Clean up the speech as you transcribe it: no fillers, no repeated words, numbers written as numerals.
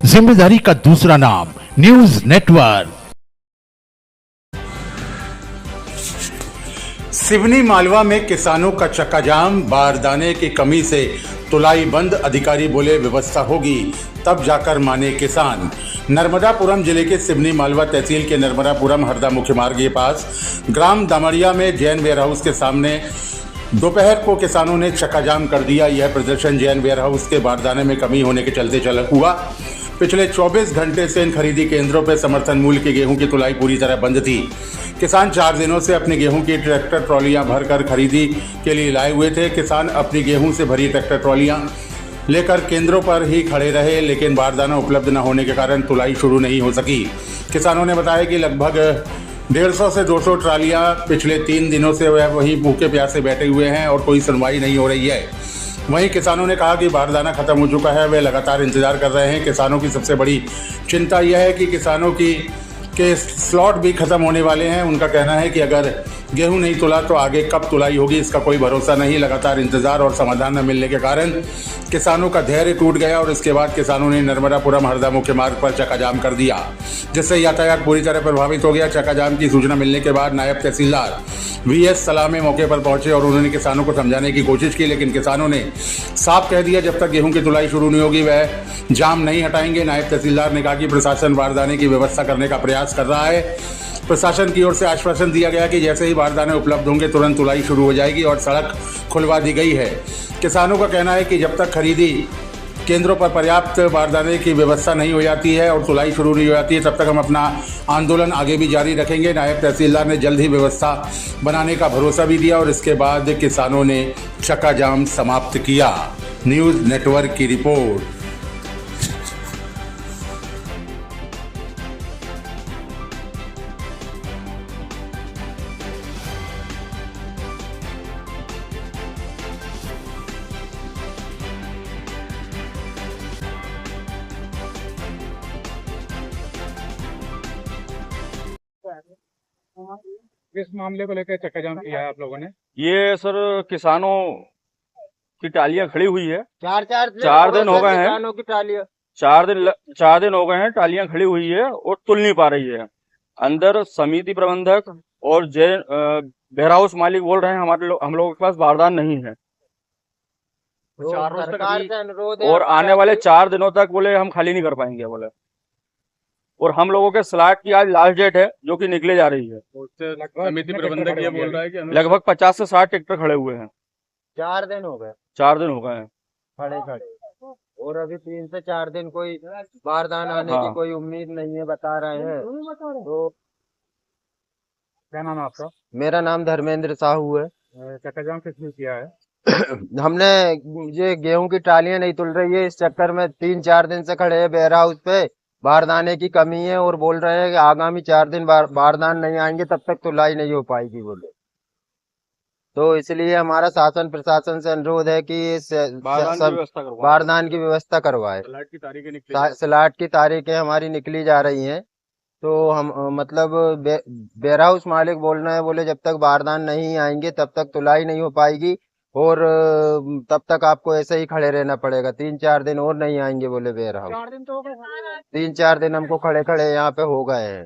जिम्मेदारी का दूसरा नाम न्यूज नेटवर्क। सिवनी मालवा में किसानों का चक्काजाम, बारदाने की कमी से तुलाई बंद। अधिकारी बोले व्यवस्था होगी तब जाकर माने किसान। नर्मदापुरम जिले के सिवनी मालवा तहसील के नर्मदापुरम हरदा मुख्य मार्ग के पास ग्राम दामड़िया में जैन वेयर हाउस के सामने दोपहर को किसानों ने चक्काजाम कर दिया। यह प्रदर्शन जैन वेयर हाउस के बारदाने में कमी होने के चलते हुआ। पिछले 24 घंटे से इन खरीदी केंद्रों पर समर्थन मूल्य की गेहूं की तुलाई पूरी तरह बंद थी। किसान 4 दिनों से अपनी गेहूं की ट्रैक्टर ट्रॉलियां भरकर खरीदी के लिए लाए हुए थे। किसान अपनी गेहूं से भरी ट्रैक्टर ट्रॉलियां लेकर केंद्रों पर ही खड़े रहे, लेकिन बारदाना उपलब्ध न होने के कारण तुलाई शुरू नहीं हो सकी। किसानों ने बताया कि लगभग 150 से 200 ट्रालियां पिछले 3 दिनों से वह वहीं भूखे प्यासे बैठे हुए हैं और कोई सुनवाई नहीं हो रही है। वहीं किसानों ने कहा कि बारदाना खत्म हो चुका है, वे लगातार इंतजार कर रहे हैं। किसानों की सबसे बड़ी चिंता यह है कि किसानों के स्लॉट भी खत्म होने वाले हैं। उनका कहना है कि अगर गेहूं नहीं तुला तो आगे कब तुलाई होगी इसका कोई भरोसा नहीं। लगातार इंतजार और समाधान न मिलने के कारण किसानों का धैर्य टूट गया और इसके बाद किसानों ने नर्मदापुरम हरदा मुख्य मार्ग पर चक्काजाम कर दिया, जिससे यातायात पूरी तरह प्रभावित हो गया। चक्काजाम की सूचना मिलने के बाद नायब तहसीलदार VS सलामे मौके पर पहुंचे और उन्होंने किसानों को समझाने की कोशिश की, लेकिन किसानों ने साफ कह दिया जब तक गेहूं की तुलाई शुरू नहीं होगी वह जाम नहीं हटाएंगे। नायब तहसीलदार ने कहा कि प्रशासन बारदाने की व्यवस्था करने का प्रयास कर रहा है। प्रशासन की ओर से आश्वासन दिया गया कि जैसे ही बारदाने उपलब्ध होंगे तुरंत तुलाई शुरू हो जाएगी और सड़क खुलवा दी गई है। किसानों का कहना है कि जब तक खरीदी केंद्रों पर पर्याप्त बारदाने की व्यवस्था नहीं हो जाती है और तुलाई शुरू नहीं हो जाती है तब तक हम अपना आंदोलन आगे भी जारी रखेंगे। नायब तहसीलदार ने जल्द ही व्यवस्था बनाने का भरोसा भी दिया और इसके बाद किसानों ने चक्काजाम समाप्त किया। न्यूज़ नेटवर्क की रिपोर्ट। किस मामले को लेकर चक्काजाम किया है आप लोगों ने? ये सर किसानों की टालियां खड़ी हुई है। चार दिन हो गए हैं। किसानों की टालियां 4 दिन हो गए हैं, टालियां खड़ी हुई है और तुल नहीं पा रही है। अंदर समिति प्रबंधक और वेयर हाउस मालिक बोल रहे हैं हम लोगों के पास बारदान नहीं है सरकार से अनुरोध और आने वाले 4 दिनों तक बोले हम खाली नहीं कर पाएंगे बोले। और हम लोगों के स्लॉट की आज लास्ट डेट है जो कि निकले जा रही है। समिति प्रबंधक ये बोल रहा है कि लगभग 50 से 60 ट्रैक्टर खड़े हुए हैं। 4 दिन हो गए 4 दिन हो गए हैं खड़े और अभी 3 से 4 दिन कोई बारदान आने की कोई उम्मीद नहीं है, बता रहे हैं। तो क्या नाम है आपका? मेरा नाम धर्मेंद्र साहू है। चक्काजाम किस लिए किया है? हमने ये गेहूं की टालियां नहीं तुल रही है, इस चक्कर में 3-4 दिन से खड़े हैं वेयर हाउस पे। बारदाने की कमी है और बोल रहे हैं कि आगामी 4 दिन बारदान नहीं आएंगे तब तक तुलाई नहीं हो पाएगी बोले। तो इसलिए हमारा शासन प्रशासन से अनुरोध है कि बारदान की व्यवस्था करवाए। स्लॉट की तारीखें हमारी निकली जा रही हैं, तो हम मतलब वेयर हाउस मालिक बोल रहे हैं बोले जब तक बारदान नहीं आएंगे तब तक तुलाई नहीं हो पाएगी और तब तक आपको ऐसे ही खड़े रहना पड़ेगा। 3-4 दिन और नहीं आएंगे बोले वेयर हाउस। 3-4 दिन हमको खड़े खड़े यहाँ पे हो गए हैं।